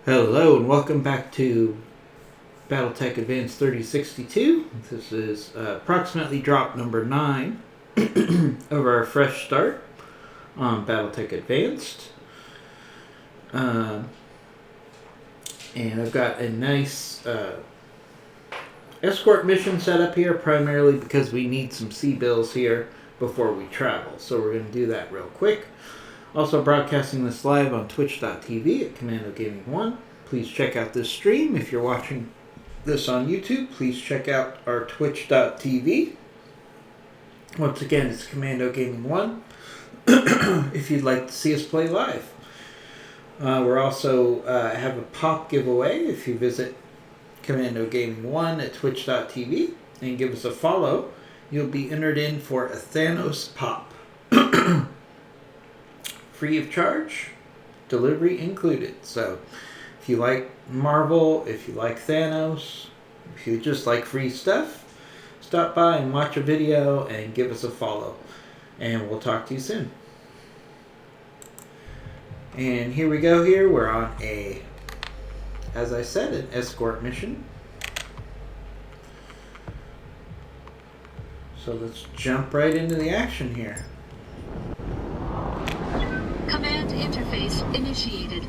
Hello and welcome back to Battletech Advanced 3062. This is approximately drop number 9 of our fresh start on Battletech Advanced. And I've got a nice escort mission set up here, primarily because we need some C-bills here before we travel. So we're going to do that real quick. Also broadcasting this live on twitch.tv at Commando Gaming 1. Please check out this stream. If you're watching this on YouTube, please check out our twitch.tv. Once again, it's Commando Gaming 1 if you'd like to see us play live. We're also have a pop giveaway if you visit Commando Gaming 1 at twitch.tv and give us a follow. You'll be entered in for a Thanos pop. Free of charge, delivery included. So if you like Marvel, if you like Thanos, if you just like free stuff, stop by and watch a video and give us a follow. And we'll talk to you soon. And here we go here. We're on a, as I said, an escort mission. So let's jump right into the action here. Command interface initiated.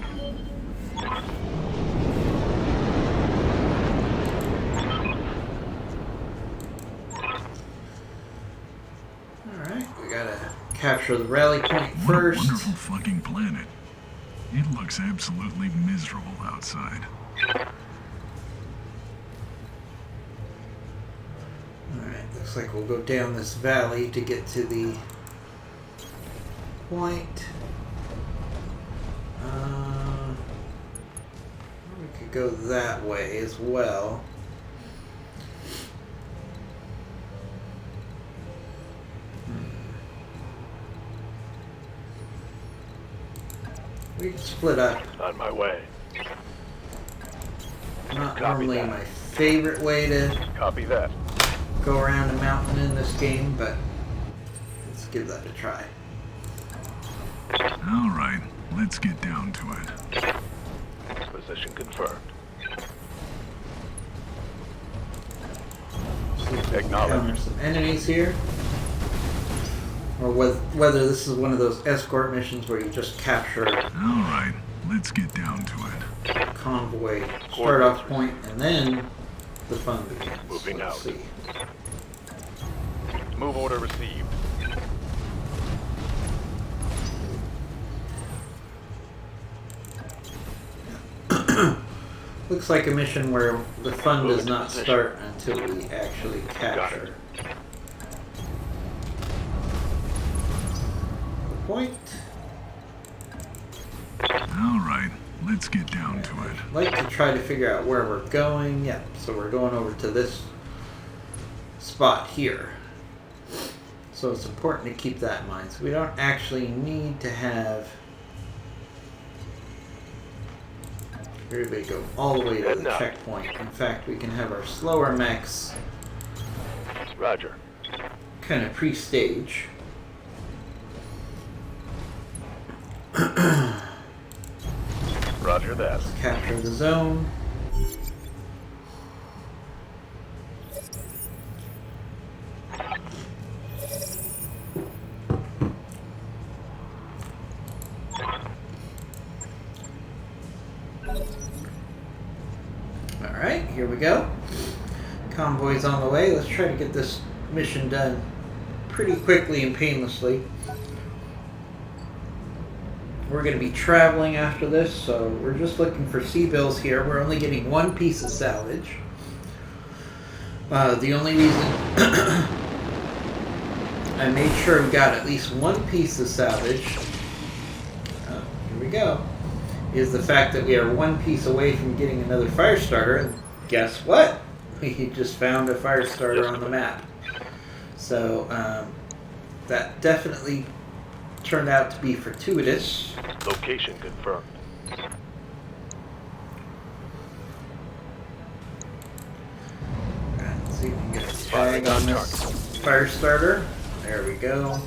Alright, we gotta capture the rally point first. What a wonderful fucking planet. It looks absolutely miserable outside. Alright, looks like we'll go down this valley to get to the point. We could go that way as well. We can split up. On my way. Not Copy normally that. my favorite way to Copy that. go around a mountain in this game, but let's give that a try. Alright, let's get down to it. Position confirmed. See if we can Acknowledge. encounter some enemies here. Or whether this is one of those escort missions where you just capture a Alright, let's get down to it. convoy, start off point, and then the fun begins. Moving Let's out. see. Move order received. Looks like a mission where the fun Move does into not position. start until we actually capture the point. Alright, let's get down to it. I'd like to try to figure out where we're going. Yeah, so we're going over to this spot here. So it's important to keep that in mind. So we don't actually need to have everybody go all the way to the checkpoint. In fact, we can have our slower mechs Roger. kind of pre-stage. Roger that. Capture the zone. Alright, here we go. Convoy's on the way. Let's try to get this mission done pretty quickly and painlessly. We're going to be traveling after this, so we're just looking for C-bills here. We're only getting one piece of salvage. The only reason I made sure we got at least one piece of salvage, here we go, is the fact that we are one piece away from getting another fire starter. And guess what? We just found a fire starter on the map. So that definitely turned out to be fortuitous. Location confirmed. Let's see if we can get a tag on this fire starter. There we go.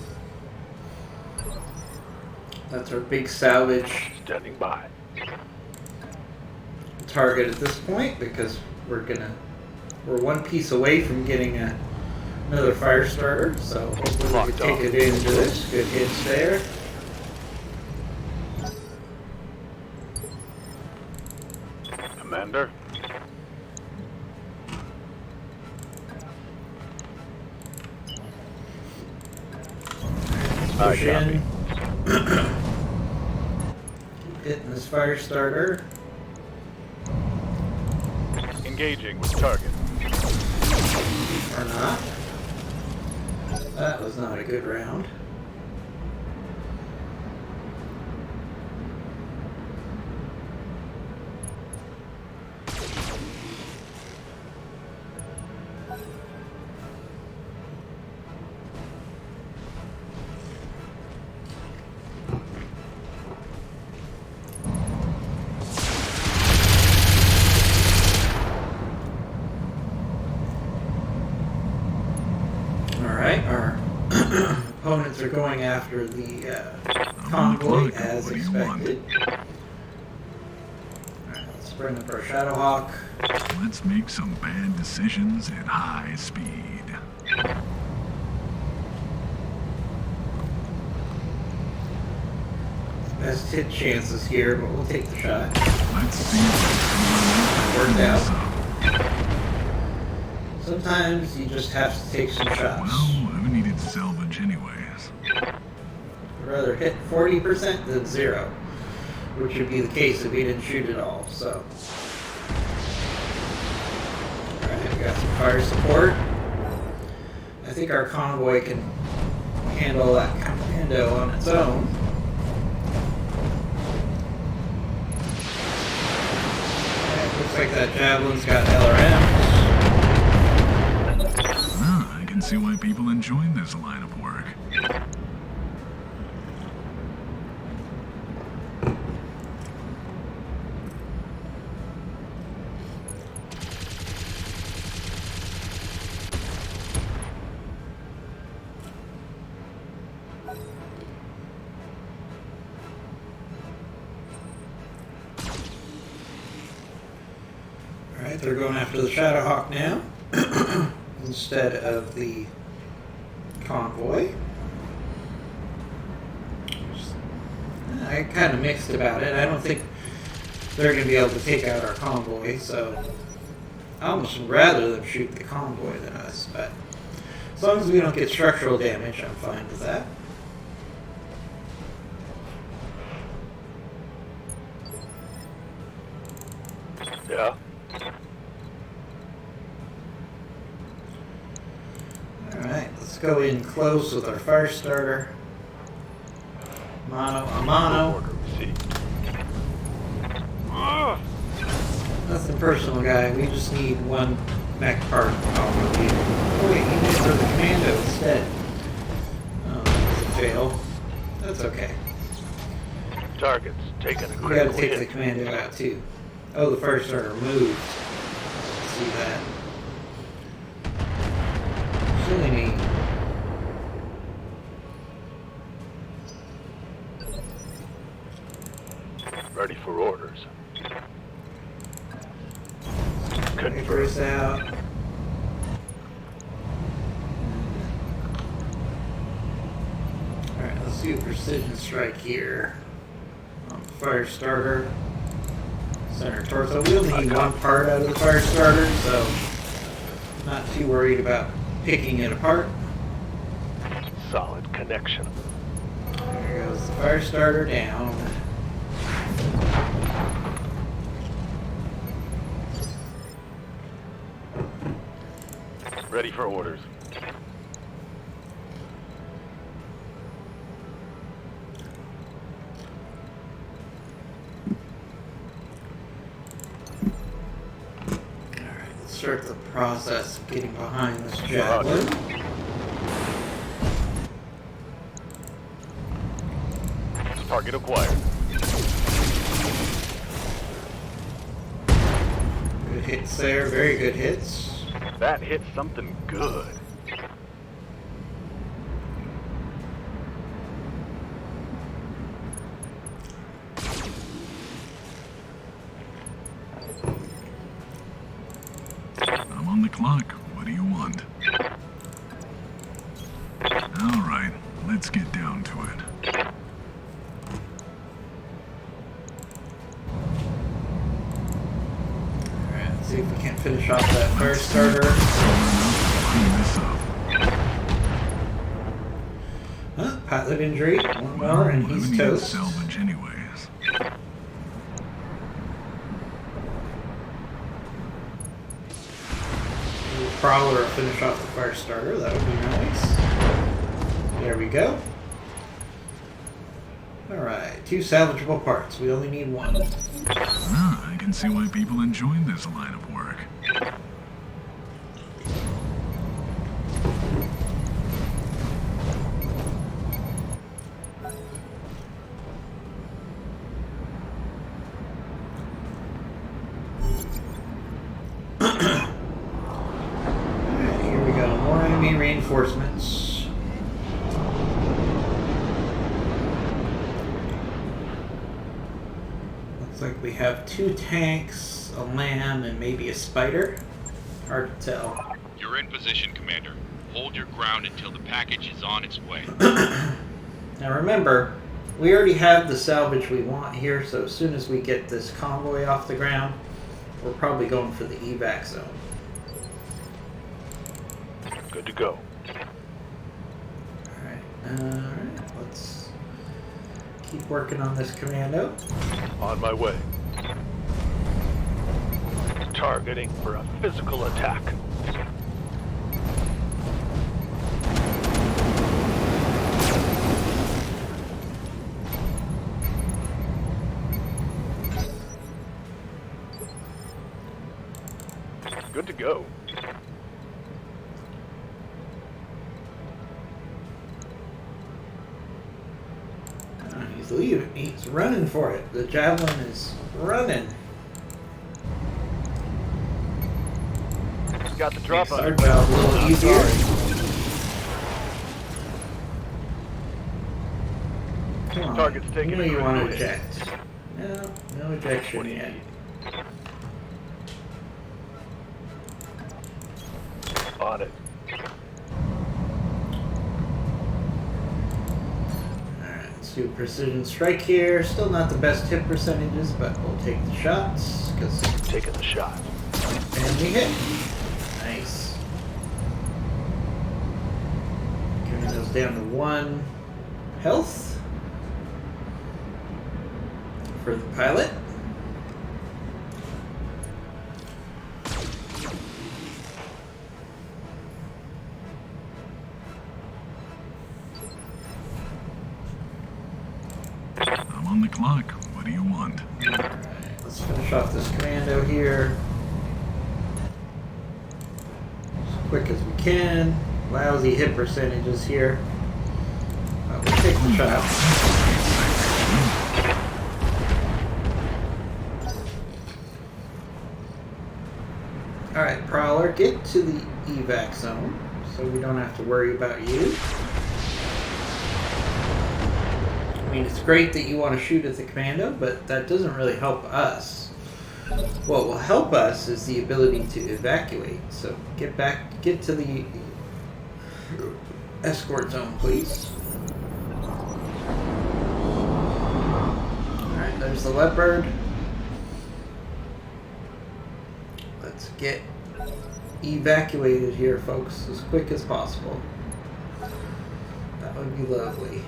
That's our big salvage. Standing by. target at this point because we're one piece away from getting another fire starter. So hopefully we can take advantage of this. Good hits there. Commander. Push in. Keep hitting this fire starter. Engaging with target. Or not. That was not a good round. Our opponents are going after the convoy as expected. Alright, let's bring up our Shadowhawk. Let's make some bad decisions at high speed. Best hit chances here, but we'll take the shot. Let's see what's Worked going out. on. Sometimes you just have to take some shots. Well, I needed salvage anyways. I'd rather hit 40% than 0, which would be the case if we didn't shoot at all. So, alright, we got some fire support. I think our convoy can handle that commando on its own. Alright, looks like that javelin's got LRMs. I can see why people enjoy this line of work. Alright, they're going after the Shadowhawk now instead of the convoy. I kind of mixed about it. I don't think they're going to be able to take out our convoy, so I almost would rather them shoot the convoy than us, but as long as we don't get structural damage, I'm fine with that. Yeah. Alright, let's go in close with our fire starter. Mano a mano. Order received. Nothing personal, guy. We just need one mech part. Oh, wait, he went for the commando instead. Oh, that's a fail. That's okay. Targets taken a We gotta critical take the hit. commando out, too. Oh, the fire starter moved. See that. Silly me. Ready for orders. Papers Confirm. out. Alright, let's do a precision strike here. On the fire starter. Center torso. We only need one part out of the fire starter, so not too worried about picking it apart. Solid connection. There goes the fire starter down. Ready for orders. Alright, let's start the process of getting behind this javelin. Target acquired. Good hits there, very good hits. That hit something good. I'm on the clock. What do you want? All right, let's get down to it. Alright, let's see if we can't finish off that fire starter. Clean this up. Huh? Pilot injury. One Well, more and who he's needs toast. salvage anyways? Prowler will finish off the fire starter. That would be nice. There we go. Alright, 2 salvageable parts. We only need 1. Ah, I can see why people enjoy this line of work. Alright, here we go. More enemy reinforcements. Looks like we have 2 tanks, a lamb, and maybe a spider. Hard to tell. You're in position, Commander. Hold your ground until the package is on its way. Now remember, we already have the salvage we want here, so as soon as we get this convoy off the ground, we're probably going for the evac zone. Good to go. Alright, let's keep working on this commando. On my way. Targeting for a physical attack. Good to go. He's leaving. He's running for it. The javelin is running. Got the drop Makes on our it. job a little easier. Come on. Target's taking You know you a want to hit. eject. No, no ejection What do you yet. need? On it. Alright, let's do precision strike here. Still not the best hit percentages, but we'll take the shots. Taking the shot. And we hit. Nice. Giving those down to 1 health for the pilot. I'm on the clock. What do you want? Alright, let's finish off this commando here as quick as we can. Lousy hit percentages here. We'll take the shot. Alright, Prowler, get to the evac zone so we don't have to worry about you. I mean, it's great that you want to shoot at the commando, but that doesn't really help us. What will help us is the ability to evacuate. So get to the escort zone, please. Alright, there's the Leopard. Let's get evacuated here, folks, as quick as possible. That would be lovely.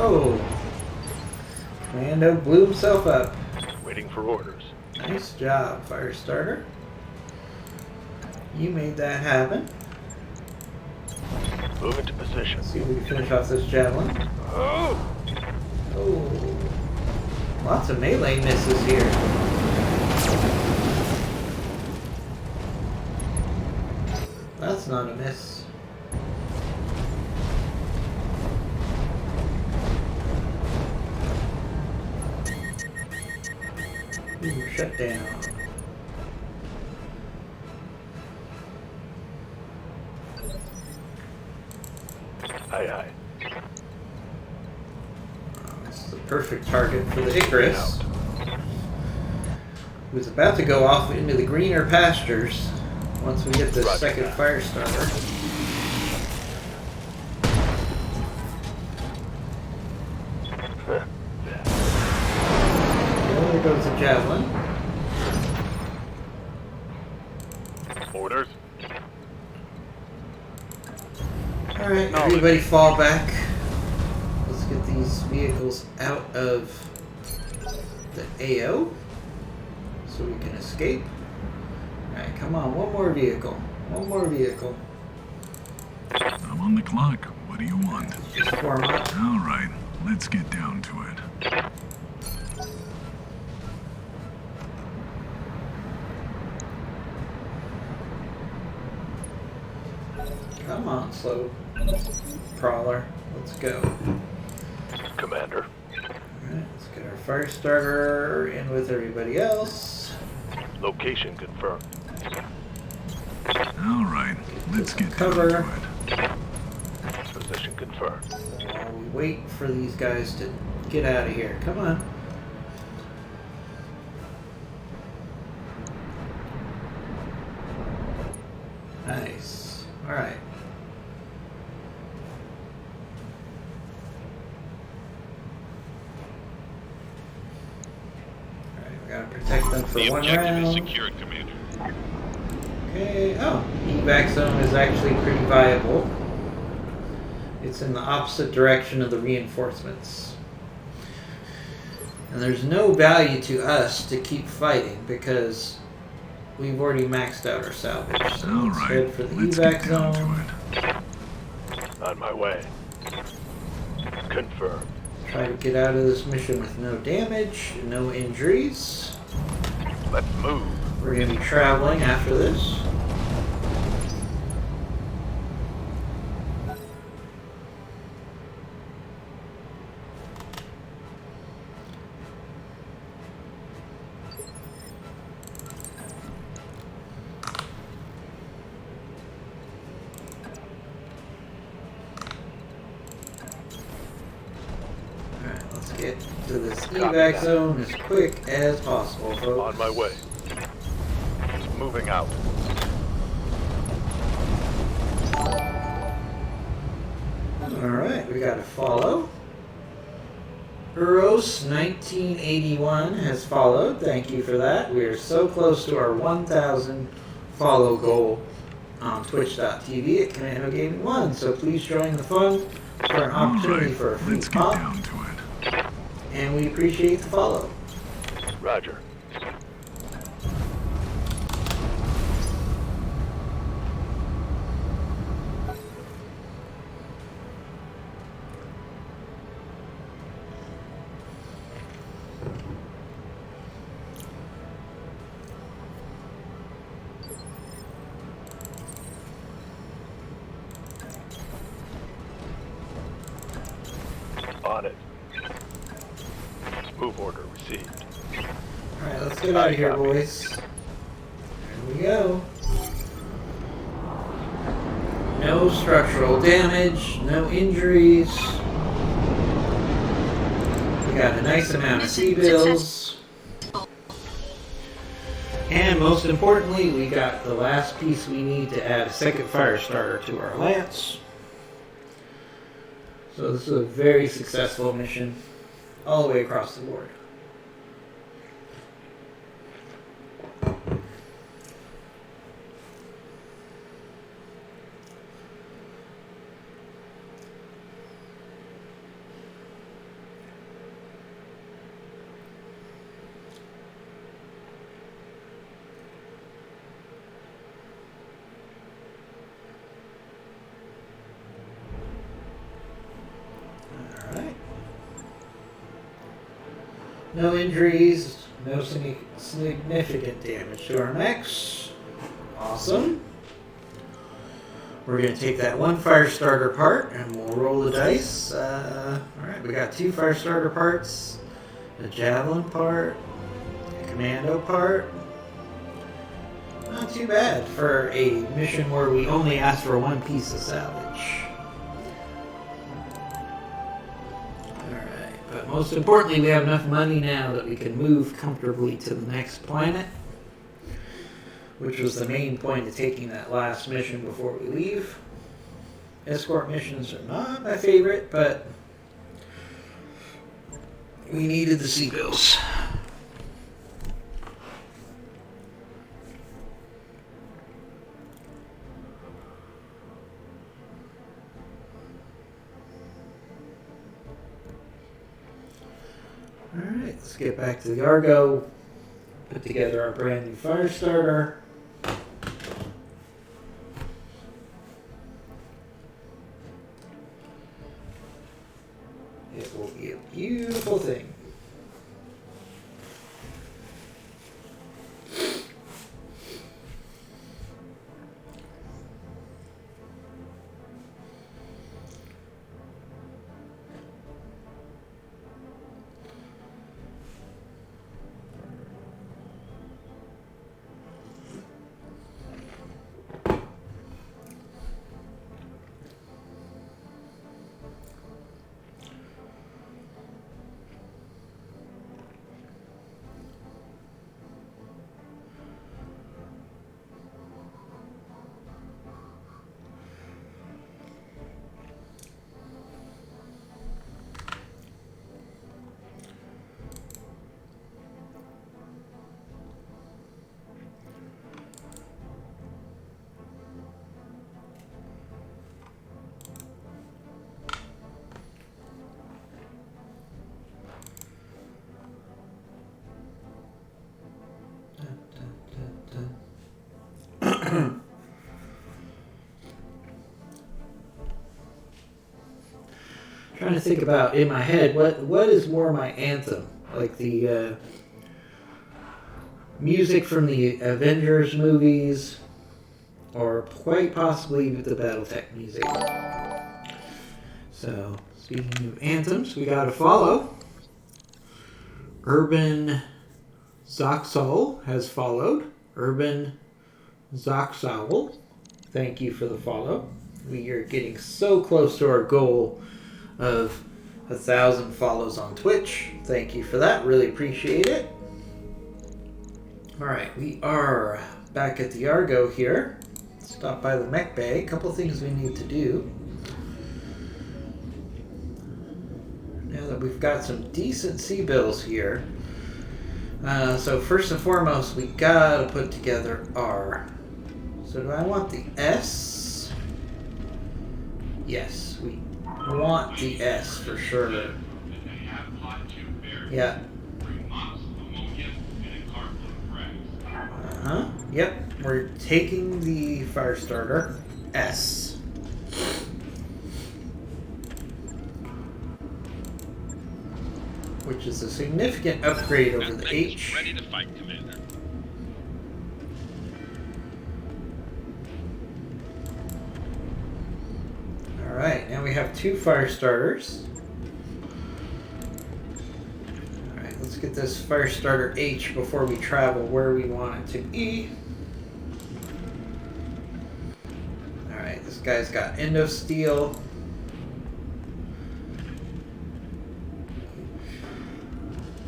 Oh, Commando blew himself up. Waiting for orders. Nice job, Firestarter. You made that happen. Move into position. Let's see if we can finish off this javelin. Oh! Oh, lots of melee misses here. That's not a miss. Ooh, shut down. Aye, aye. This is the perfect target for the Icarus, Out. who's about to go off into the greener pastures once we get this Roger second that. fire starter. There goes the javelin. Orders. Alright, everybody fall back. Let's get these vehicles out of the AO so we can escape. Alright, come on, one more vehicle. One more vehicle. I'm on the clock. What do you want? Form up. All right, let's get down to it. Come on, slow crawler. Let's go. Commander. Alright, let's get our fire starter in with everybody else. Location confirmed. All right, let's get Cover. down to it. Position confirmed. While we wait for these guys to get out of here. Come on. Nice. Alright. Alright, we gotta protect them for The one objective is round. secured, Commander. Okay. Oh, evac zone is actually pretty viable. It's in the opposite direction of the reinforcements. And there's no value to us to keep fighting because we've already maxed out our salvage. So All let's right, head for the let's evac get down zone. to it. On my way. Confirmed. Try to get out of this mission with no damage, no injuries. Let's move. We're going to be traveling after this. Alright, let's get to this evac zone as quick as possible, folks. On my way. Moving out. Alright, we got to follow. Eros 1981 has followed. Thank you for that. We are so close to our 1,000 follow goal on twitch.tv at Commando Gaming 1. So please join the fun for an All opportunity right, for a free let's get pop. down to it. And we appreciate the follow. Roger. On it. Move order received. Alright, let's get out of here, boys. There we go. No structural damage, no injuries. We got a nice amount of C-bills. And most importantly, we got the last piece we need to add a second fire starter to our lance. So this is a very successful mission all the way across the board. Alright. No injuries, no significant damage to our mechs. Awesome. We're going to take that one fire starter part and we'll roll the dice. Alright, we got 2 fire starter parts, a javelin part, a commando part. Not too bad for a mission where we only asked for 1 piece of salvage. Most importantly, we have enough money now that we can move comfortably to the next planet, which was the main point of taking that last mission before we leave. Escort missions are not my favorite, but we needed the sea bills. Alright, let's get back to the Argo, put together our brand new fire starter. It will be a beautiful thing. Trying to think about in my head what is more my anthem, like the music from the Avengers movies, or quite possibly the Battletech music. So speaking of anthems, we got to follow. Urban Zoxol has followed. Urban Zoxol, thank you for the follow. We are getting so close to our goal of 1,000 follows on Twitch. Thank you for that. Really appreciate it. Alright, we are back at the Argo here. Stop by the mech bay. A couple things we need to do. Now that we've got some decent sea bills here. So first and foremost, we gotta put together our... So do I want the S? Yes, we want the S for sure. Yeah. Yep, we're taking the fire starter S. Which is a significant upgrade over the H. Ready to fight, Commander. Alright, now we have 2 fire starters. Alright, let's get this fire starter H before we travel where we want it to be. Alright, this guy's got Endosteel.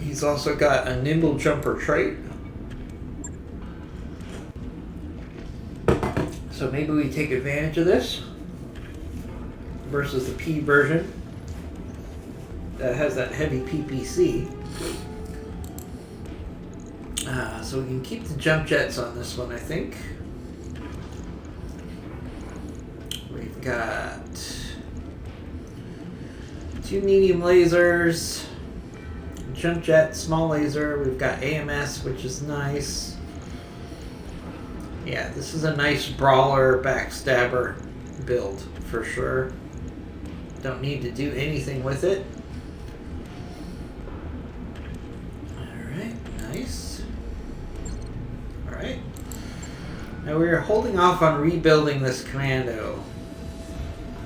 He's also got a nimble jumper trait. So maybe we take advantage of this versus the P version that has that heavy PPC. So we can keep the jump jets on this one, I think. We've got 2 medium lasers. Jump jet, small laser. We've got AMS, which is nice. Yeah, this is a nice brawler, backstabber build for sure. Don't need to do anything with it. Alright, nice. Alright. Now we're holding off on rebuilding this commando.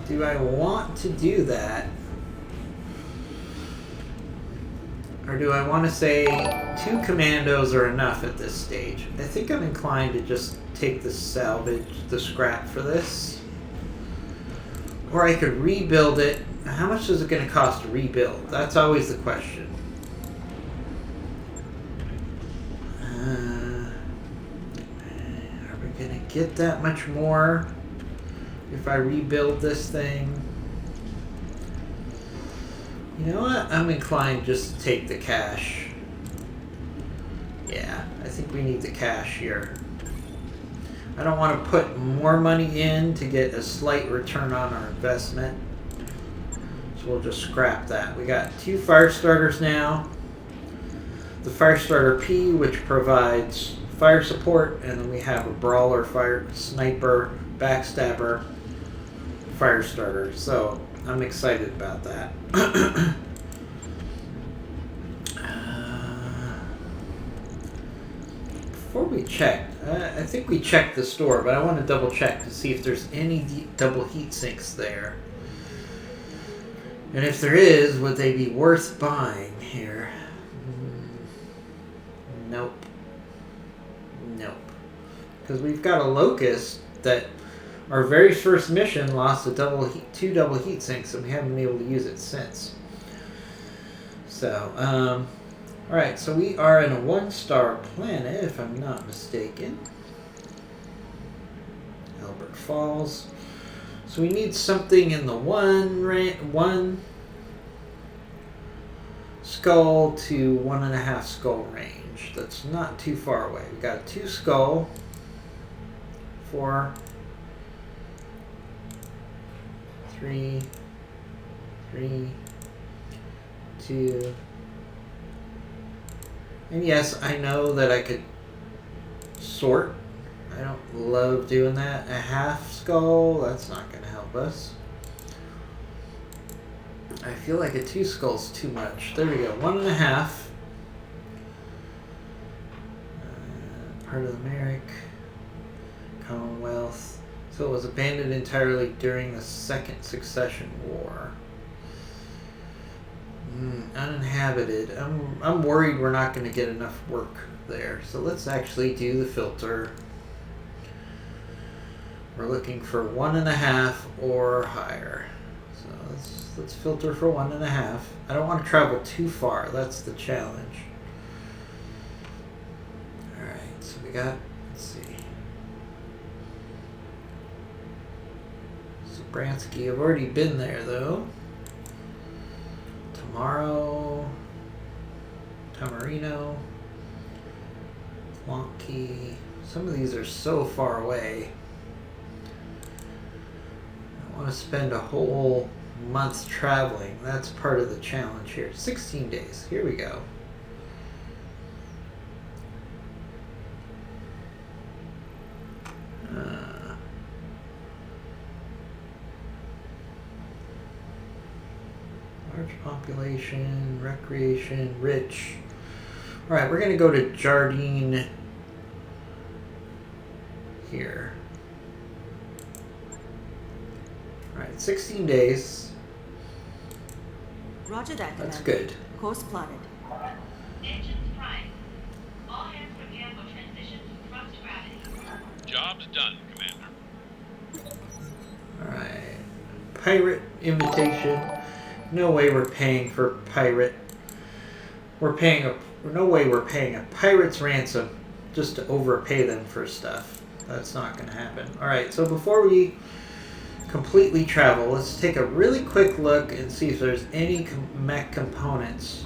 Do I want to do that? Or do I want to say 2 commandos are enough at this stage? I think I'm inclined to just take the salvage, the scrap for this. Or I could rebuild it how much is it going to cost to rebuild? That's always the question. Are we going to get that much more if I rebuild this thing? You know what? I'm inclined just to take the cash. Yeah, I think we need the cash here. I don't want to put more money in to get a slight return on our investment. So we'll just scrap that. We got 2 fire starters now. The fire starter P, which provides fire support, and then we have a brawler, fire sniper, backstabber, fire starter. So I'm excited about that. Before we check, I think we checked the store, but I want to double check to see if there's any double heat sinks there. And if there is, would they be worth buying here? Nope. Nope. Because we've got a Locust that our very first mission lost a 2 double heat sinks, and we haven't been able to use it since. So, alright, so we are in a 1-star planet, if I'm not mistaken. Albert Falls. So we need something in the 1 skull to 1.5 skull range. That's not too far away. We got 2 skull, 4, 3, 2. And yes, I know that I could sort. I don't love doing that. A half skull, that's not going to help us. I feel like a 2 skull's too much. There we go, 1.5. Part of the Merrick, Commonwealth. So it was abandoned entirely during the Second Succession War. Uninhabited. I'm worried we're not going to get enough work there. So let's actually do the filter. We're looking for 1.5 or higher. So let's filter for 1.5. I don't want to travel too far. That's the challenge. All right. So we got. Let's see. Bransky. I've already been there though. Tomorrow, Tamarino, Wonky. Some of these are so far away. I want to spend a whole month traveling. That's part of the challenge here. 16 days. Here we go. Large population, recreation, rich. All right, we're going to go to Jardine here. All right, 16 days. Roger that. That's Commander. good. Course plotted. Engines prime. All hands prepare for transition to thrust gravity. Job's done, Commander. All right, pirate invitation. No way we're paying for pirate. No way we're paying a pirate's ransom just to overpay them for stuff. That's not going to happen. All right, so before we completely travel, let's take a really quick look and see if there's any mech components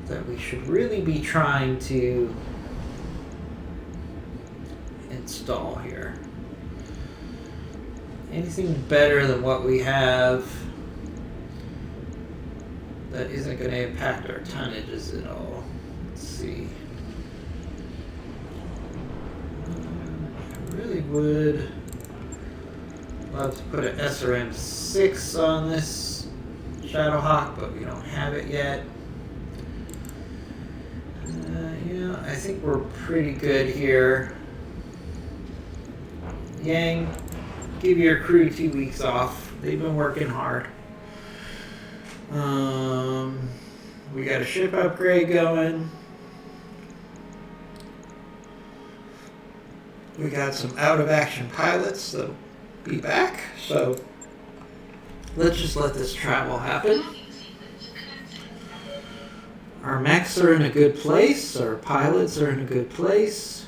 that we should really be trying to install here. Anything better than what we have that isn't going to impact our tonnages at all. Let's see. I really would love to put an SRM-6 on this Shadowhawk, but we don't have it yet. Yeah, I think we're pretty good here. Yang, give your crew 2 weeks off. They've been working hard. We got a ship upgrade going. We got some out-of-action pilots that'll be back, so let's just let this travel happen. Our mechs are in a good place. Our pilots are in a good place.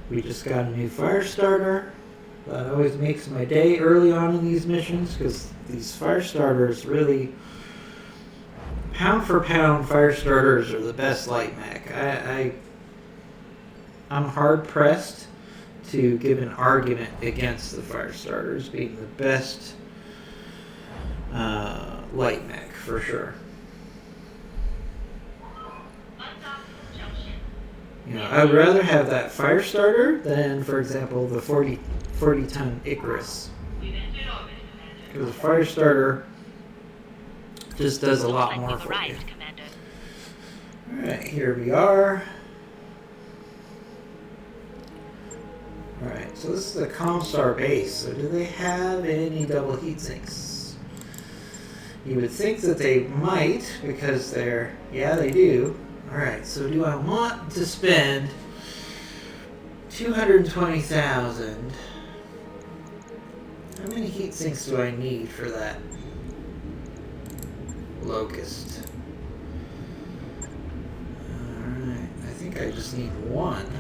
We just got a new fire starter. That always makes my day early on in these missions because these fire starters really, pound for pound, fire starters are the best light mech. I'm hard pressed to give an argument against the fire starters being the best light mech for sure. You know, I'd rather have that fire starter than, for example, the 40-ton Icarus. Because the fire starter just does a lot more for you. Alright, here we are. Alright, so this is the Comstar base. So do they have any double heat sinks? You would think that they might, because they're... Yeah, they do. Alright, so do I want to spend $220,000? How many heat sinks do I need for that Locust? Alright, I think I just need one.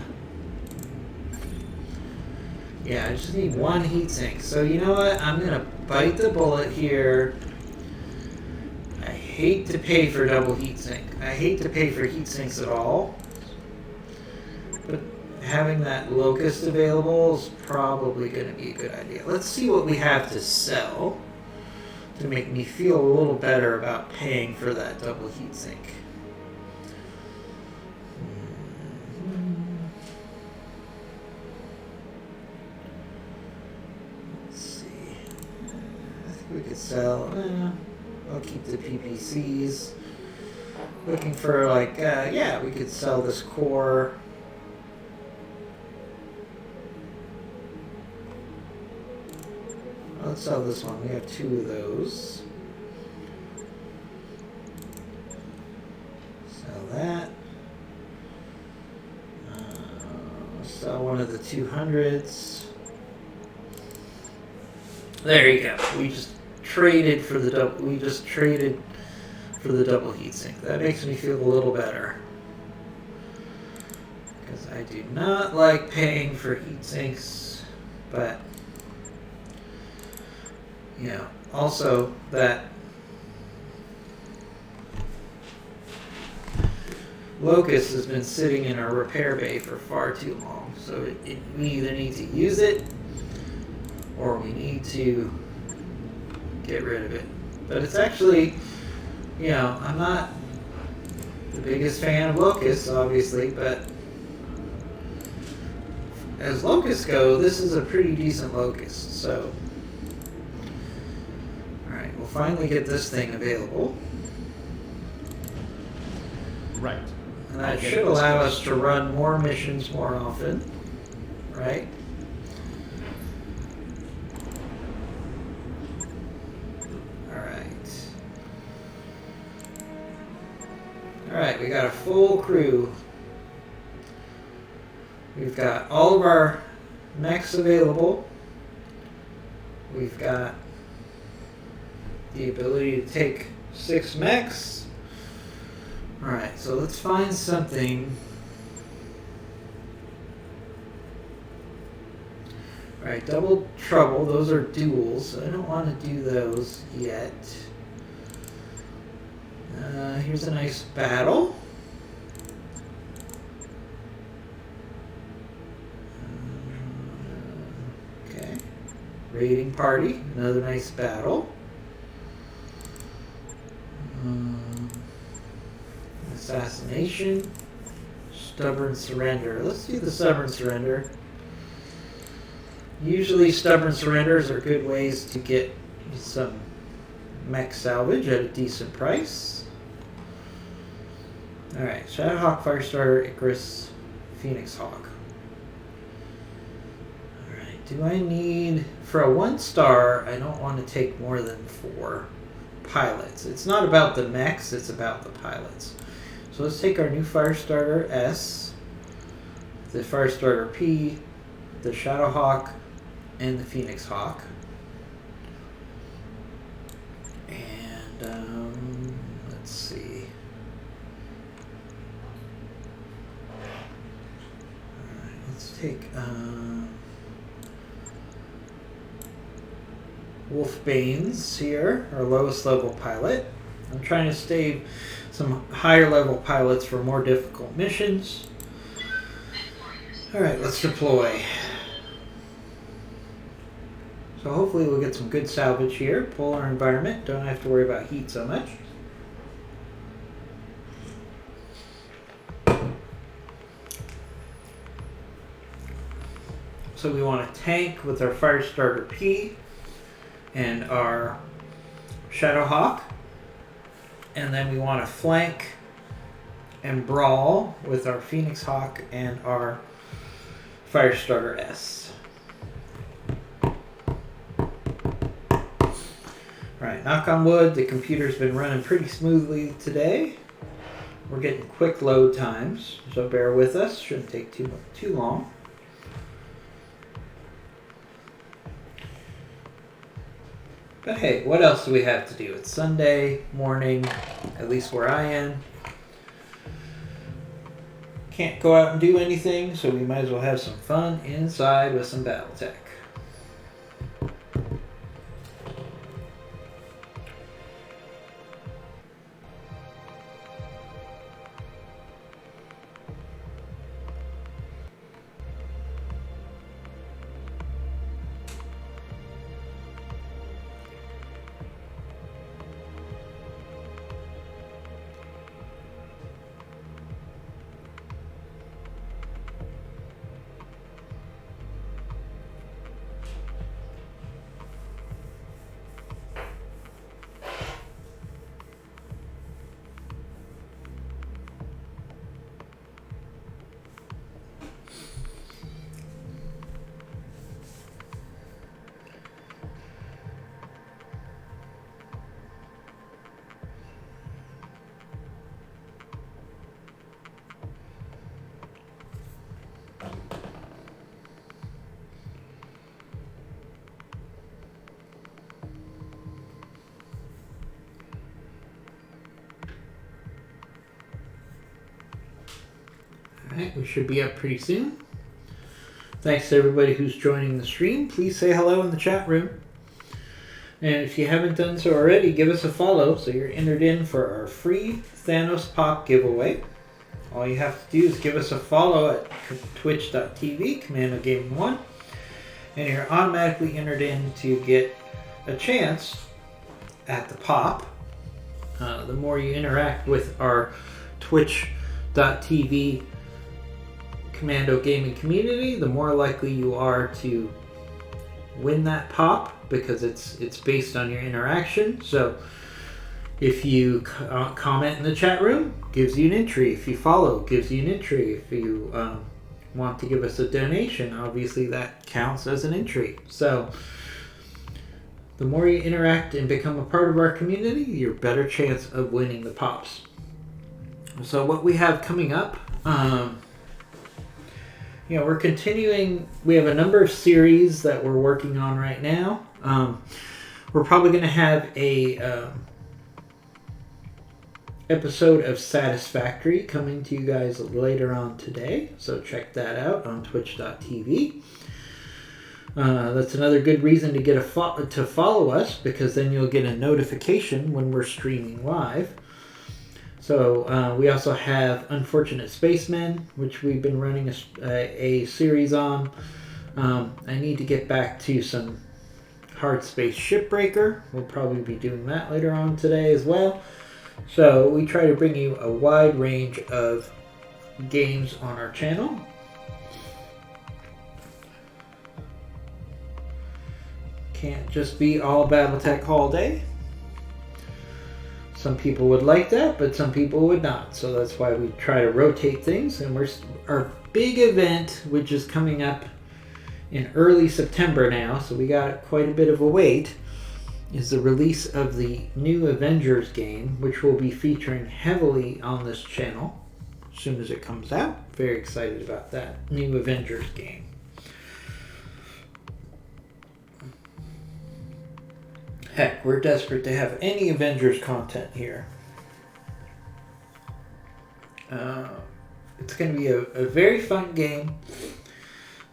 Yeah, I just need one heat sink. So you know what? I'm going to bite the bullet here. I hate to pay for double heat sink. I hate to pay for heat sinks at all. But having that Locust available is probably going to be a good idea. Let's see what we have to sell to make me feel a little better about paying for that double heat sink. Let's see. I think we could sell... I'll keep the PPCs. Looking for like, yeah, we could sell this core. Let's sell this one. We have 2 of those. Sell that. Sell one of the 200s. There you go. We just traded for the double. We just traded for the double heatsink. That makes me feel a little better because I do not like paying for heatsinks, but you know, also that Locust has been sitting in our repair bay for far too long, so we either need to use it or we need to get rid of it. But it's actually, you know, I'm not the biggest fan of Locusts, obviously, but as Locusts go, this is a pretty decent Locust, so alright, we'll finally get this thing available. Right. And that should allow us to run more missions more often, right? Alright, we got a full crew. We've got all of our mechs available. We've got the ability to take 6 mechs. Alright, so let's find something. Alright, double trouble. Those are duels. I don't want to do those yet. Here's a nice battle. Okay. Raiding party. Another nice battle. Assassination. Stubborn surrender. Let's do the stubborn surrender. Usually stubborn surrenders are good ways to get some mech salvage at a decent price. Alright, Shadowhawk, Firestarter, Icarus, Phoenix Hawk. Alright, do I need... For a 1-star, I don't want to take more than 4 pilots. It's not about the mechs, it's about the pilots. So let's take our new Firestarter S, the Firestarter P, the Shadowhawk, and the Phoenix Hawk. Let's see. Alright, let's take Wolfbane's here, our lowest level pilot. I'm trying to save some higher level pilots for more difficult missions. Alright, let's deploy. So hopefully we'll get some good salvage here. Polar environment, don't have to worry about heat so much. So we want a tank with our Firestarter P and our Shadowhawk. And then we want to flank and brawl with our Phoenix Hawk and our Firestarter S. Alright, knock on wood, the computer's been running pretty smoothly today. We're getting quick load times, so bear with us. Shouldn't take too long. But hey, what else do we have to do? It's Sunday morning, at least where I am. Can't go out and do anything, so we might as well have some fun inside with some Battletech. Alright, we should be up pretty soon. Thanks to everybody who's joining the stream. Please say hello in the chat room. And if you haven't done so already, give us a follow so you're entered in for our free Thanos Pop giveaway. All you have to do is give us a follow at twitch.tv, Commando Gaming 1, and you're automatically entered in to get a chance at the pop. The more you interact with our twitch.tv Commando Gaming community, the more likely you are to win that pop, because it's based on your interaction. So if you comment in the chat room, gives you an entry. If you follow, gives you an entry. If you want to give us a donation, obviously that counts as an entry. So the more you interact and become a part of our community, your better chance of winning the pops. So what we have coming up, we're continuing. We have a number of series that we're working on right now. We're probably going to have a episode of Satisfactory coming to you guys later on today. So check that out on twitch.tv. That's another good reason to get to follow us, because then you'll get a notification when we're streaming live. So we also have Unfortunate Spacemen, which we've been running a series on. I need to get back to some Hard Space Shipbreaker. We'll probably be doing that later on today as well. So we try to bring you a wide range of games on our channel. Can't just be all Battletech all day. Some people would like that, but some people would not. So that's why we try to rotate things. And our big event, which is coming up in early September now, so we got quite a bit of a wait, is the release of the new Avengers game, which will be featuring heavily on this channel as soon as it comes out. Very excited about that new Avengers game. Heck, we're desperate to have any Avengers content here. It's going to be a very fun game.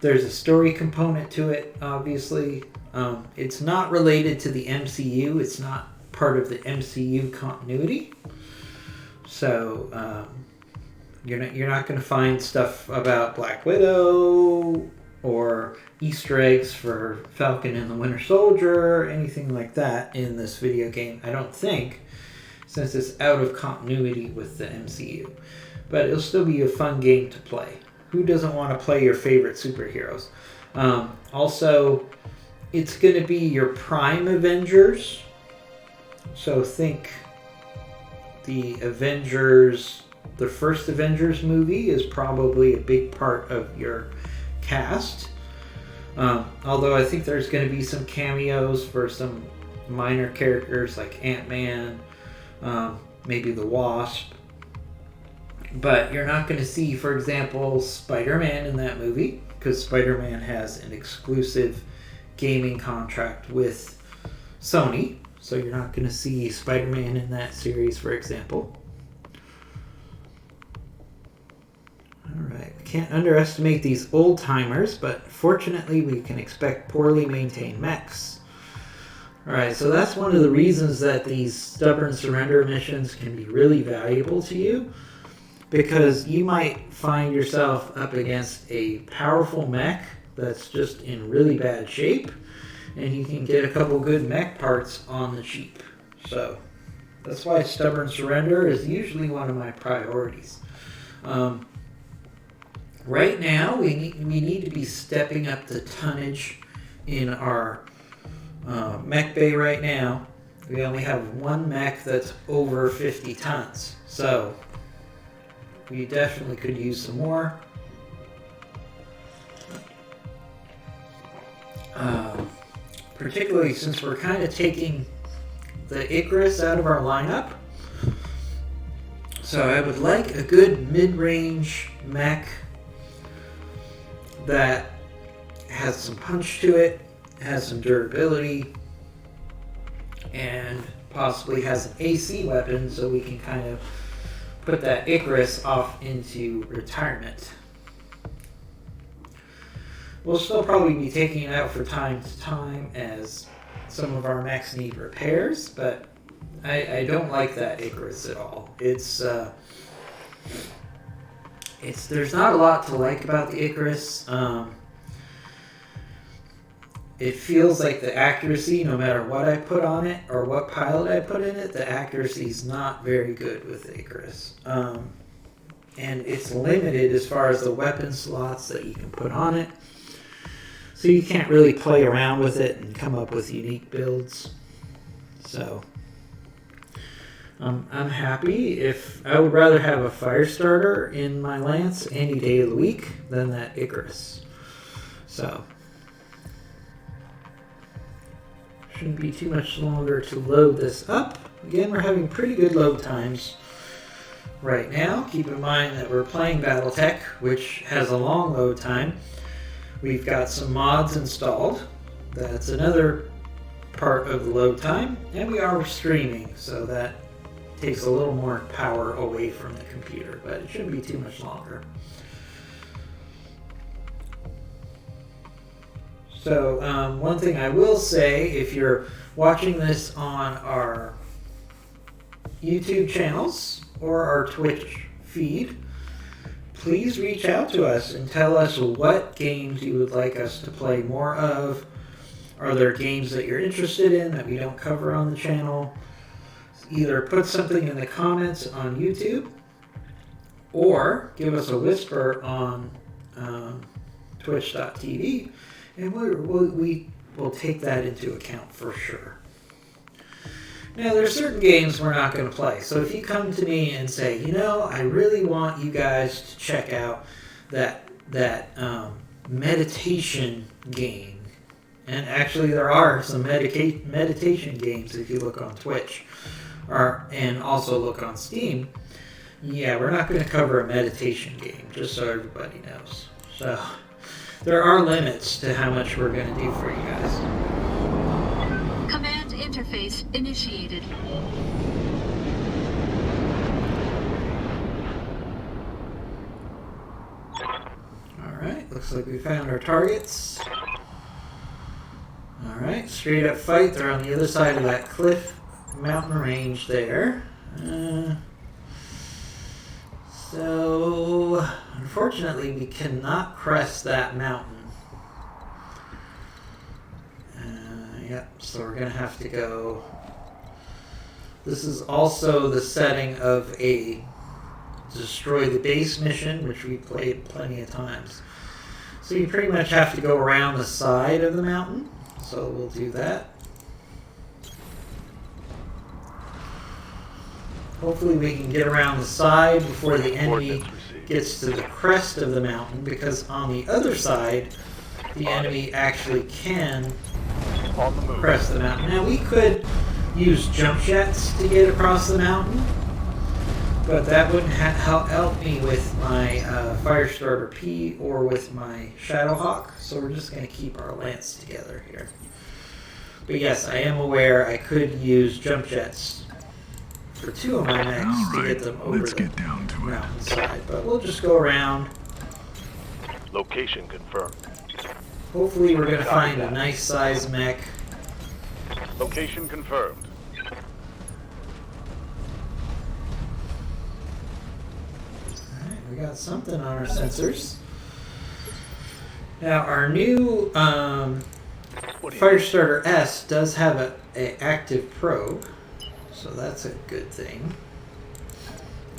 There's a story component to it, obviously. It's not related to the MCU. It's not part of the MCU continuity. So you're not going to find stuff about Black Widow or Easter eggs for Falcon and the Winter Soldier or anything like that in this video game, I don't think, since it's out of continuity with the MCU. But it'll still be a fun game to play. Who doesn't want to play your favorite superheroes? Also, it's going to be your prime Avengers. So think the Avengers, the first Avengers movie is probably a big part of your cast. Although I think there's going to be some cameos for some minor characters like Ant-Man, maybe the Wasp. But you're not going to see, for example, Spider-Man in that movie, because Spider-Man has an exclusive gaming contract with Sony. So you're not going to see Spider-Man in that series, for example. Alright, we can't underestimate these old-timers, but fortunately we can expect poorly maintained mechs. Alright, so that's one of the reasons that these stubborn surrender missions can be really valuable to you. Because you might find yourself up against a powerful mech that's just in really bad shape, and you can get a couple good mech parts on the cheap. So that's why stubborn surrender is usually one of my priorities. Right now, we need to be stepping up the tonnage in our mech bay right now. We only have one mech that's over 50 tons. So we definitely could use some more. Particularly since we're kind of taking the Icarus out of our lineup. So I would like a good mid-range mech that has some punch to it, has some durability, and possibly has an AC weapon so we can kind of put that Icarus off into retirement. We'll still probably be taking it out from time to time as some of our mechs need repairs, but I don't like that Icarus at all. There's not a lot to like about the Icarus. It feels like the accuracy, no matter what I put on it or what pilot I put in it, the accuracy is not very good with the Icarus. And it's limited as far as the weapon slots that you can put on it. So you can't really play around with it and come up with unique builds. So I'm happy. If I would rather have a fire starter in my Lance any day of the week than that Icarus. So shouldn't be too much longer to load this up. Again, we're having pretty good load times right now. Keep in mind that we're playing Battletech, which has a long load time. We've got some mods installed. That's another part of the load time. And we are streaming, so that takes a little more power away from the computer, but it shouldn't be too much longer. So one thing I will say, if you're watching this on our YouTube channels or our Twitch feed, please reach out to us and tell us what games you would like us to play more of. Are there games that you're interested in that we don't cover on the channel? Either put something in the comments on YouTube or give us a whisper on twitch.tv, and we will take that into account for sure. Now, there's certain games we're not going to play. So if you come to me and say, you know, I really want you guys to check out that meditation game. And actually, there are some meditation games if you look on Twitch, and also look on Steam. Yeah, we're not going to cover a meditation game, just so everybody knows. So there are limits to how much we're going to do for you guys. Command interface interface initiated. Alright, looks like we found our targets. Alright, straight up fight. They're on the other side of that cliff mountain range there. So, unfortunately, we cannot crest that mountain. Yep, so we're going to have to go. This is also the setting of a destroy the base mission, which we played plenty of times. So you pretty much have to go around the side of the mountain. So we'll do that. Hopefully we can get around the side before the enemy gets to the crest of the mountain, because on the other side, the enemy actually can crest the mountain. Now we could use jump jets to get across the mountain, but that wouldn't help me with my Firestarter P or with my Shadowhawk, so we're just going to keep our Lance together here. But yes, I am aware I could use jump jets for 2 of my mechs to get them over the mountainside, but we'll just go around. Location confirmed. Hopefully we're going to find a nice size mech. Location confirmed. Alright, we got something on our sensors. Now our new Firestarter S does have an active probe, so that's a good thing.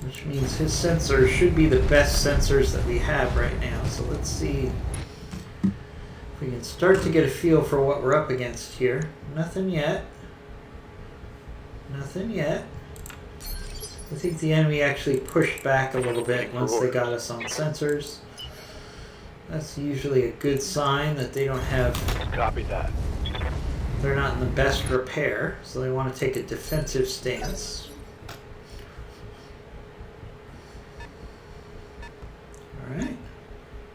Which means his sensors should be the best sensors that we have right now. So let's see if we can start to get a feel for what we're up against here. Nothing yet. Nothing yet. I think the enemy actually pushed back a little bit once they got us on sensors. That's usually a good sign that they don't have... Copy that. They're not in the best repair, so they want to take a defensive stance. Alright.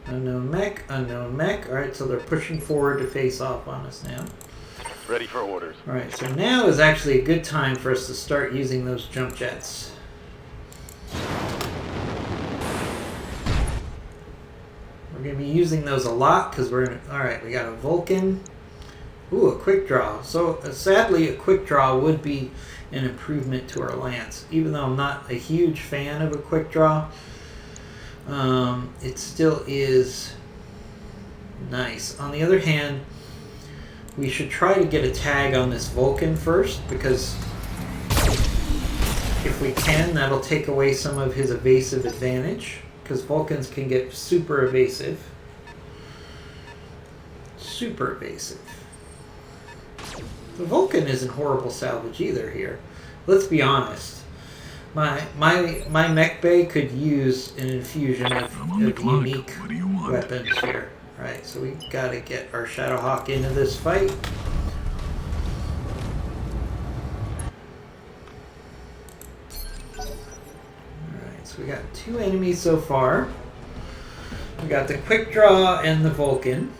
Unknown mech, unknown mech. Alright, so they're pushing forward to face off on us now. Ready for orders. Alright, so now is actually a good time for us to start using those jump jets. We're going to be using those a lot because we're in... Alright, we got a Vulcan. Ooh, a quick draw. So sadly, a quick draw would be an improvement to our Lance. Even though I'm not a huge fan of a quick draw, it still is nice. On the other hand, we should try to get a tag on this Vulcan first, because if we can, that'll take away some of his evasive advantage, because Vulcans can get super evasive. Super evasive. The Vulcan isn't horrible salvage either here. Let's be honest. My mech bay could use an infusion of unique weapons here. Right, so we gotta get our Shadowhawk into this fight. Alright, so we got 2 enemies so far. We got the quick draw and the Vulcan.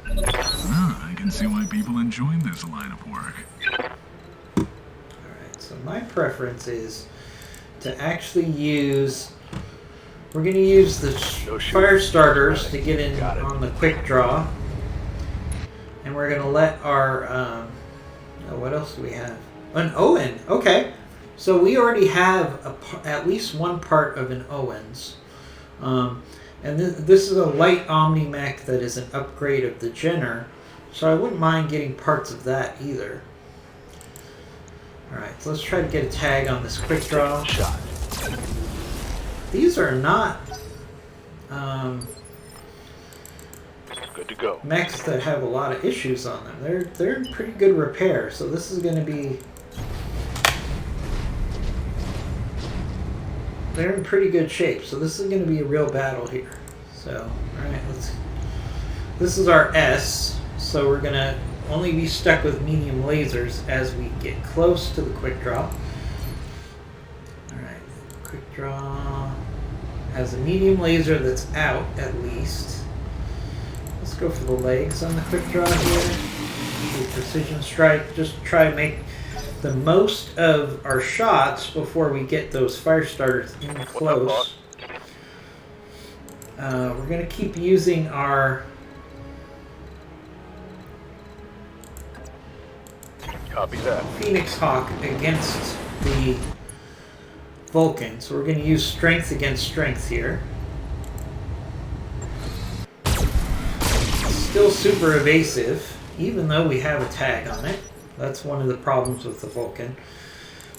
I can see why people enjoy this line of work. Alright, so my preference is to actually use... We're going to use the fire starters to get in on the quick draw. And we're going to let our... oh, what else do we have? An Owen. Okay. So we already have at least one part of an Owens. And this is a light Omni mech that is an upgrade of the Jenner. So I wouldn't mind getting parts of that either. Alright, so let's try to get a tag on this quick draw. Shot. These are not Good to go. mechs that have a lot of issues on them. They're in pretty good repair, so this is going to be... They're in pretty good shape, so this is going to be a real battle here. So, alright, this is our S, so we're going to only be stuck with medium lasers as we get close to the quick draw. Alright, quick draw has a medium laser that's out, at least. Let's go for the legs on the quick draw here. Do precision strike. Just try to make the most of our shots before we get those fire starters in close. We're going to keep using our Copy that. Phoenix Hawk against the Vulcan. So we're going to use strength against strength here. Still super evasive, even though we have a tag on it. That's one of the problems with the Vulcan.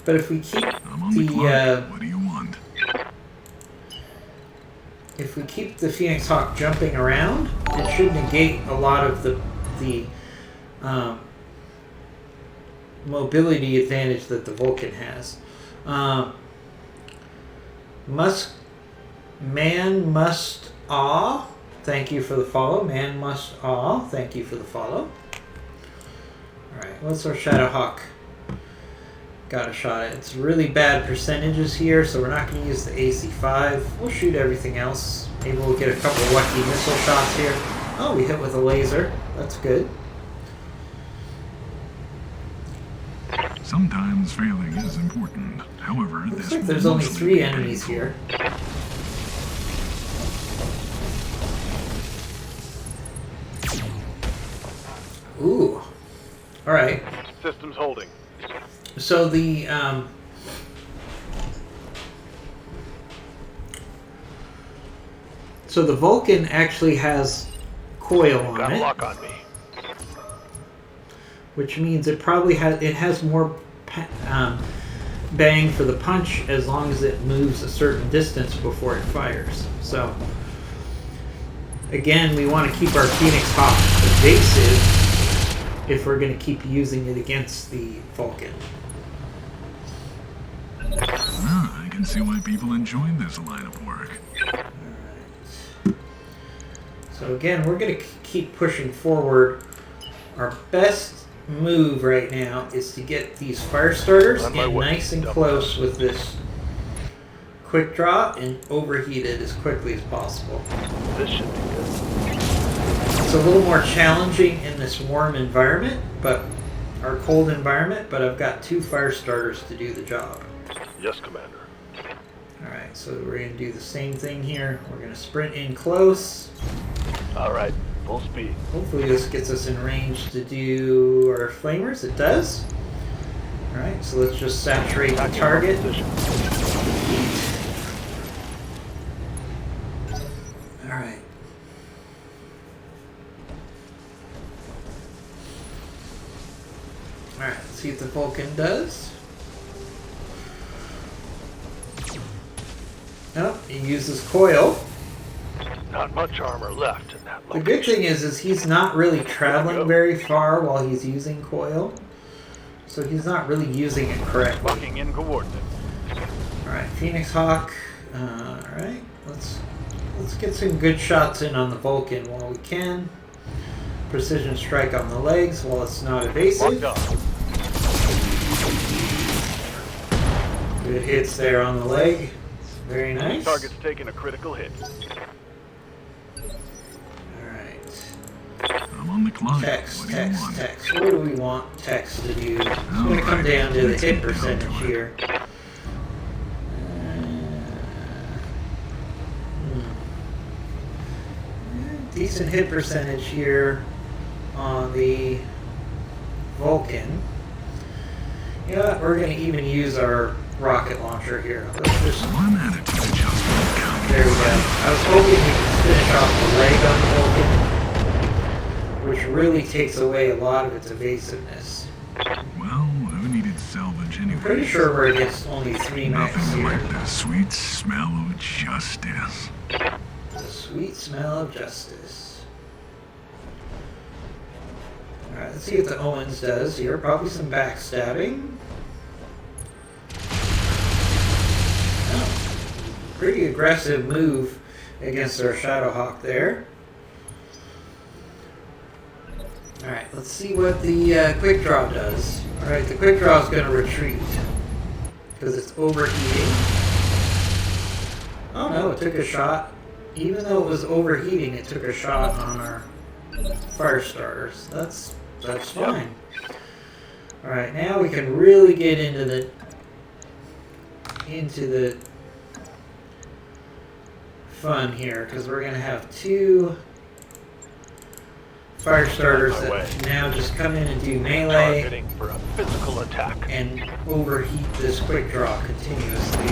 But if we keep What do you want? if we keep the Phoenix Hawk jumping around, it should negate a lot of the mobility advantage that the Vulcan has. Man must awe. Thank you for the follow. Man must awe. Thank you for the follow. Alright, what's our Shadowhawk? Got a shot at. It's really bad percentages here, so we're not going to use the AC5. We'll shoot everything else. Maybe we'll get a couple of lucky missile shots here. Oh, we hit with a laser. That's good. Sometimes failing is important. However, Looks this like will there's only mostly 3 be enemies painful. here. Ooh. Alright. Systems holding. So the Vulcan actually has coil on Got a it, lock on me. which means it probably has more bang for the punch as long as it moves a certain distance before it fires. So again, we want to keep our Phoenix Hawk evasive if we're going to keep using it against the Vulcan. I can see why people enjoy this line of work. Alright. So again, we're going to keep pushing forward. Our best move right now is to get these fire starters On my in way. nice and close with this quick draw and overheat it as quickly as possible. This should be good. It's a little more challenging in this warm environment, or cold environment, but I've got 2 fire starters to do the job. Yes, Commander. Alright, so we're going to do the same thing here. We're going to sprint in close. All right, full speed. Hopefully this gets us in range to do our flamers. It does. Alright, so let's just saturate the Back in target. position. Alright. Alright, let's see what the Vulcan does. Oh, he uses coil. Not much armor left in that The location. good thing is he's not really traveling very far while he's using coil. So he's not really using it correctly. Locking in coordinates. Alright, Phoenix Hawk. Alright, let's get some good shots in on the Vulcan while we can. Precision strike on the legs while it's not evasive. Locked on. Good hits there on the leg. Very nice. Target's taking a critical hit. Alright. I'm on the clock. Text. What do you want? What do we want text to do? It's going to come down to the hit percentage here. Decent hit percentage here on the Vulcan. You know what? We're going to even use our rocket launcher here. Let's just... One attitude adjustment coming. There we go. I was hoping we could finish off the leg on the Vulcan, which really takes away a lot of its evasiveness. Well, who needed salvage anyway? I'm pretty sure we're against only 3 max Nothing here. like the sweet smell of justice. The sweet smell of justice. Alright, let's see what the Owens does here. Probably some backstabbing. Oh, pretty aggressive move against our Shadowhawk there. Alright, let's see what the quick draw does. Alright, the quick draw is going to retreat because it's overheating. Oh no, it took a shot. Even though it was overheating, it took a shot on our fire starters. That's fine. All right, now we can really get into the fun here because we're gonna have 2 fire starters that now just come in and do melee Targeting for a physical attack. and overheat this quick draw continuously.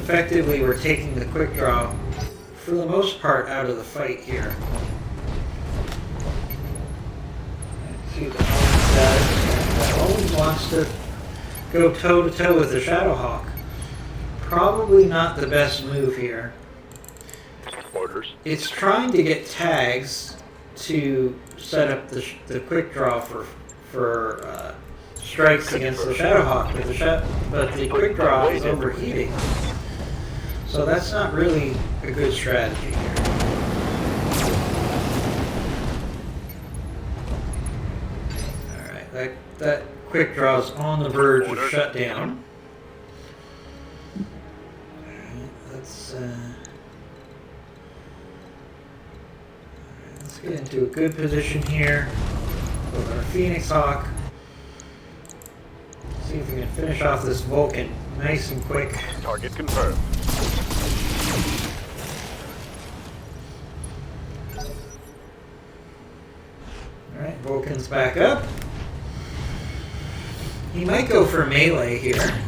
Effectively, we're taking the quick draw for the most part out of the fight here. Let's see what the Owens does. The Owens wants to go toe to toe with the Shadowhawk. Probably not the best move here. Orders. It's trying to get tags to set up the quick draw for strikes against the Shadowhawk, but the quick draw is overheating. So that's not really a good strategy here. Alright, that quick draw is on the verge of shutdown. Alright, let's get into a good position here with our Phoenix Hawk. See if we can finish off this Vulcan nice and quick. Target confirmed. Alright, Vulcan's back up. He might go for melee here.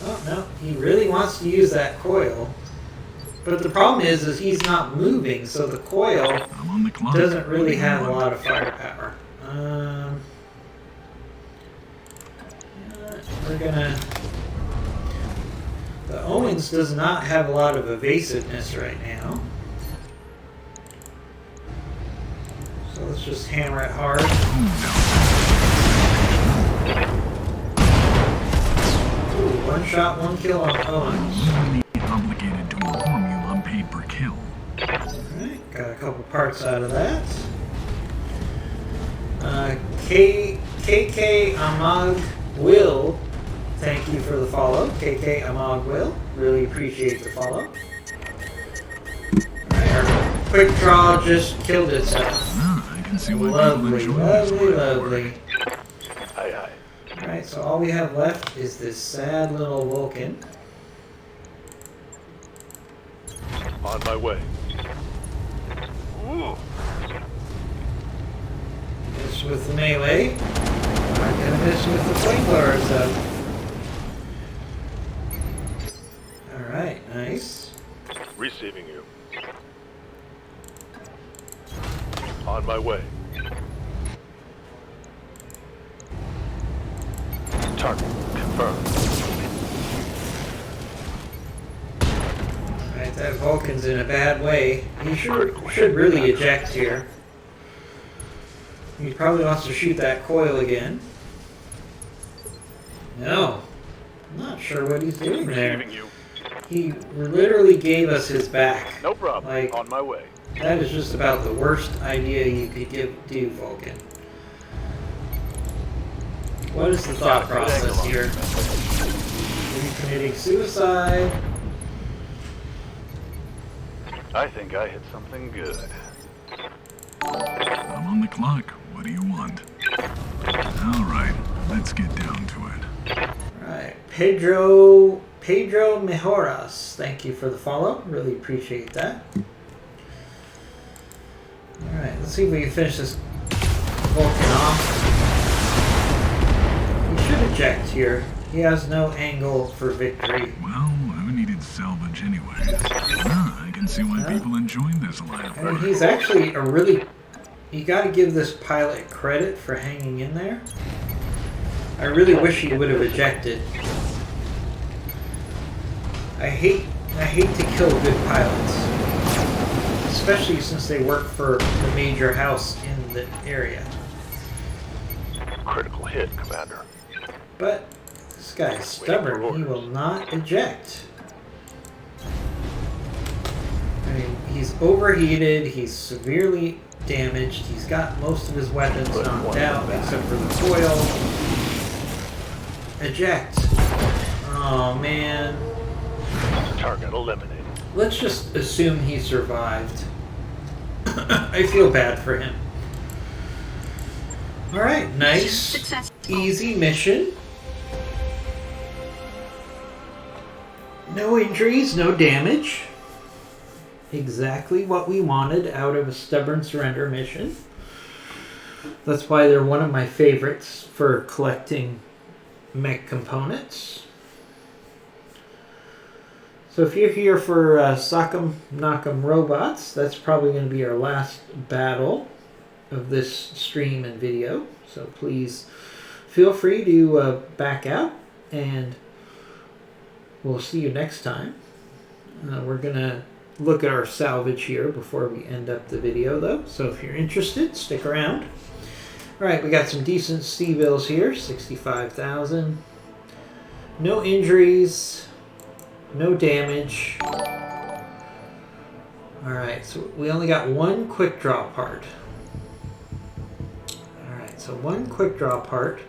Oh, no, he really wants to use that coil. But the problem is he's not moving, so the coil I'm on the clock. doesn't really have a lot of firepower. We're gonna... The Owens does not have a lot of evasiveness right now. So let's just hammer it hard. Ooh, 1 shot, 1 kill on Owens. I'm legally obligated to inform you I'm paid per kill. Alright, got a couple parts out of that. KK Amag Will, thank you for the follow. KK Amag Will, really appreciate the follow. Alright, our quick draw just killed itself. Ah, I can see why Lovely, people enjoy this lovely, line of work. lovely. Aye, aye. Alright, so all we have left is this sad little Vulcan. On my way. Ooh. Miss with the melee. Not gonna miss with the flamethrowers though. Alright, nice. Receiving you. On my way. Target confirmed. Alright, that Vulcan's in a bad way. He should really eject here. He probably wants to shoot that coil again. No. I'm not sure what he's doing there. Receiving you. He literally gave us his back. No problem. Like- On my way. That is just about the worst idea you could do, Vulcan. What is the thought process here? Are you committing suicide? I think I hit something good. I'm on the clock. What do you want? Alright, let's get down to it. Alright, Pedro Mejoras, thank you for the follow. Really appreciate that. Alright, let's see if we can finish this Vulcan off. He should eject here. He has no angle for victory. Well, I needed salvage anyway. Ah, I can see why people enjoy this line of I mean, work. he's actually a really... You gotta give this pilot credit for hanging in there. I really wish he would have ejected. I hate to kill good pilots. Especially since they work for the major house in the area. Critical hit, Commander. But this guy's stubborn. He will not eject. I mean, he's overheated. He's severely damaged. He's got most of his weapons knocked out except for the coil. Eject. Oh man. Target eliminated. Let's just assume he survived. I feel bad for him. Alright, nice, easy mission. No injuries, no damage. Exactly what we wanted out of a stubborn surrender mission. That's why they're one of my favorites for collecting mech components. So if you're here for Sock'em Knock'em Robots, that's probably going to be our last battle of this stream and video. So please feel free to back out, and we'll see you next time. We're going to look at our salvage here before we end up the video, though. So if you're interested, stick around. All right, we got some decent C-bills here, 65,000. No injuries. No damage. Alright, so we only got one quick draw part. Alright, so one quick draw part.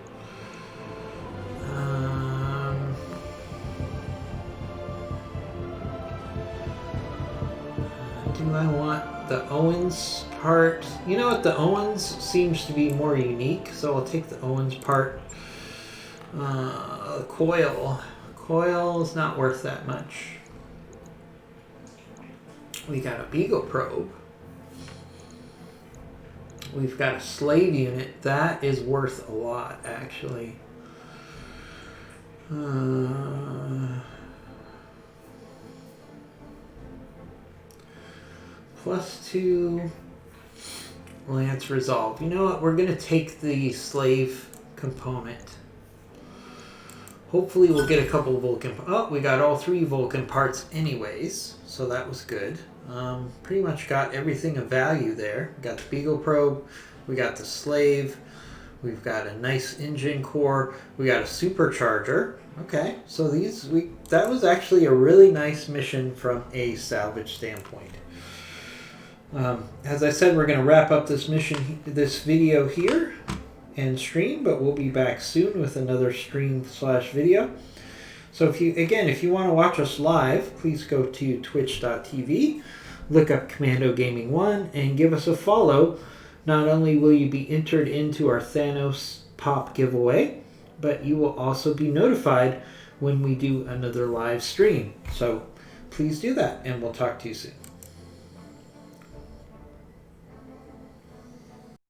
Do I want the Owens part? You know what, the Owens seems to be more unique, so I'll take the Owens part. Coil. Coil is not worth that much. We got a Beagle probe. We've got a slave unit. That is worth a lot, actually. +2 Lance Resolve. You know what? We're going to take the slave component. Hopefully we'll get a couple of Vulcan... Oh, we got all 3 Vulcan parts anyways, so that was good. Pretty much got everything of value there. We got the Beagle probe, we got the slave, we've got a nice engine core, we got a supercharger. Okay, so that was actually a really nice mission from a salvage standpoint. As I said, we're going to wrap up this video here and stream, but we'll be back soon with another stream/video. So if you want to watch us live, please go to twitch.tv, look up Commando Gaming 1, and give us a follow. Not only will you be entered into our Thanos Pop giveaway, but you will also be notified when we do another live stream. So please do that, and we'll talk to you soon.